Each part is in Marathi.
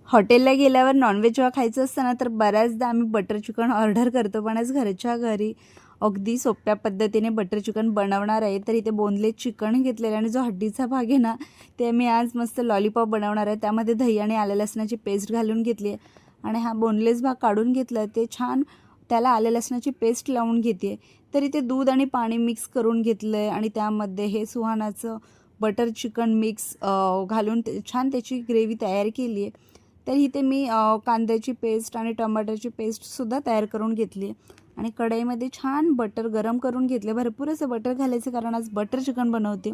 हॉटेलला गेल्यावर नॉनव्हेज जेव्हा खायचं असतं ना, तर बऱ्याचदा आम्ही बटर चिकन ऑर्डर करतो. पण आज घरच्या घरी अगदी सोप्या पद्धतीने बटर चिकन बनवणार आहे. तर इथे बोनलेस चिकन घेतलेलं आणि जो हड्डीचा भाग आहे ना, ते मी आज मस्त लॉलीपॉप बनवणार आहे. त्यामध्ये दही आणि आलं लसणाची पेस्ट घालून घेतली आहे आणि हा बोनलेस भाग काढून घेतला आहे. ते छान त्याला आलं लसणाची पेस्ट लावून घेते आहे. तर इथे दूध आणि पाणी मिक्स करून घेतलं आहे आणि त्यामध्ये हे सुहानाचं बटर चिकन मिक्स घालून छान त्याची ग्रेव्ही तयार केली आहे. तर इथे मी कांद्याची पेस्ट आणि टमाटरची पेस्टसुद्धा तयार करून घेतली आहे आणि कढईमध्ये छान बटर गरम करून घेतले. भरपूर असं बटर घालायचं कारण आज बटर चिकन बनवते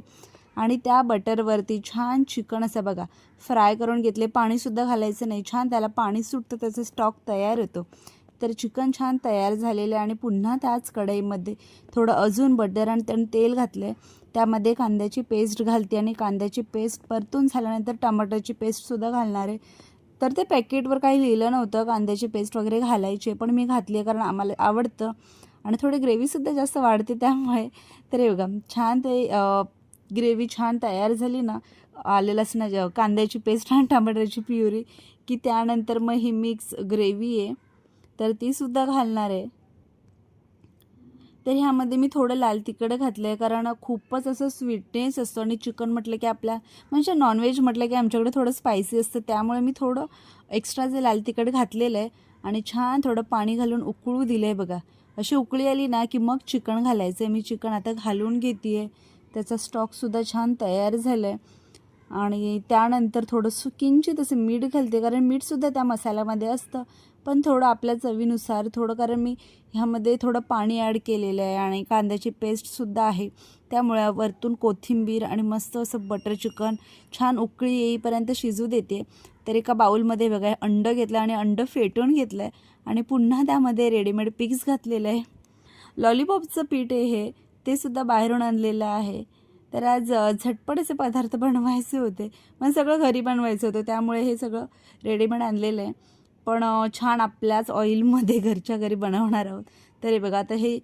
आणि त्या बटरवरती छान चिकन असं बघा फ्राय करून घेतले. पाणीसुद्धा घालायचं नाही, छान त्याला पाणी सुटतं, त्याचा स्टॉक तयार होतो. तर चिकन छान तयार झालेलं आहे आणि पुन्हा त्याच कढईमध्ये थोडं अजून बटर आणि तेल घातलं आहे. त्यामध्ये कांद्याची पेस्ट घालते आणि कांद्याची पेस्ट परतून झाल्यानंतर टमाटरची पेस्टसुद्धा घालणार आहे. तर ते पॅकेटवर काही लिहिलं नव्हतं कांद्याची पेस्ट वगैरे घालायची, पण मी घातली आहे कारण आम्हाला आवडतं आणि थोडी ग्रेव्हीसुद्धा जास्त वाढते त्यामुळे. तर हे बघा छान ते ग्रेव्ही छान तयार झाली ना, आलं लसणाची कांद्याची पेस्ट आणि टमाटरची प्युरी, की त्यानंतर मग ही मिक्स ग्रेव्ही आहे तर तीसुद्धा घालणार आहे. तर ह्यामध्ये मी थोडं लाल तिखट घातलं आहे कारण खूपच असं स्वीटनेस असतो आणि चिकन म्हटलं की आपल्या म्हणजे नॉनव्हेज म्हटलं की आमच्याकडे थोडं स्पायसी असतं, त्यामुळे मी थोडं एक्स्ट्रा जे लाल तिखट घातलेलं आहे आणि छान थोडं पाणी घालून उकळू दिलं आहे बघा. अशी उकळी आली ना की मग चिकन घालायचं आहे. मी चिकन आता घालून घेते आहे. त्याचा स्टॉकसुद्धा छान तयार झालं आहे आणि त्यानंतर थोडंसं किंचित असं मीठ घालते कारण मीठसुद्धा त्या मसाल्यामध्ये असतं, पण थोडं आपल्या चवीनुसार थोडं, कारण मी ह्यामध्ये थोडं पाणी ॲड केलेलं आहे आणि कांद्याची पेस्टसुद्धा आहे. त्यामुळे वरतून कोथिंबीर आणि मस्त असं बटर चिकन छान उकळी येईपर्यंत शिजू देते. तर एका बाऊलमध्ये बघा अंडं घेतलं आणि अंडं फेटून घेतलं आहे आणि पुन्हा त्यामध्ये रेडीमेड पिग्स घातलेलं आहे. लॉलीपॉपचं पीठ आहे हे, ते सुद्धा बाहेरून आणलेलं आहे. तर आज झटपट असे पदार्थ बनवायचे होते, पण सगळं घरी बनवायचं होतं त्यामुळे हे सगळं रेडीमेड आणलेलं आहे. पण छान आपल्याच ऑइलमध्ये घरच्या घरी बनवणार आहोत. तर हे बघा आता हे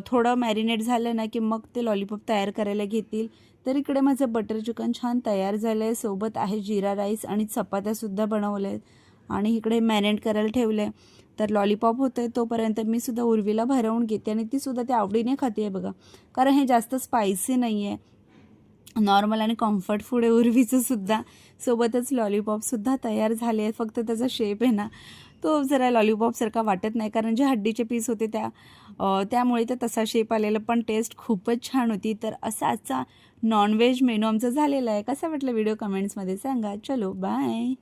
थोडं मॅरिनेट झालं ना की मग ते लॉलीपॉप तयार करायला घेतील. तर इकडे माझं बटर चिकन छान तयार झालं आहे. सोबत आहे जिरा राईस आणि चपात्यासुद्धा बनवल्या आहेत आणि इकडे मॅरिनेट करायला ठेवलं आहे. तर लॉलीपॉप होतं आहे तोपर्यंत मी सुद्धा उर्वीला भरवून घेते आणि तीसुद्धा ते आवडीने खाते आहे बघा, कारण हे जास्त स्पायसी नाही आहे, नॉर्मल आणि कम्फर्ट फूड आहे उर्वीचं सुद्धा. सोबतच लॉलीपॉपसुद्धा तयार झाले आहे. फक्त त्याचा शेप आहे ना तो जरा लॉलीपॉपसारखा वाटत नाही कारण जे हड्डीचे पीस होते त्यामुळे ते तसा शेप आलेला, पण टेस्ट खूपच छान होती. तर असा आजचा नॉनव्हेज मेनू आमचा झालेला आहे. कसा वाटला व्हिडिओ कमेंट्समध्ये सांगा. चलो बाय.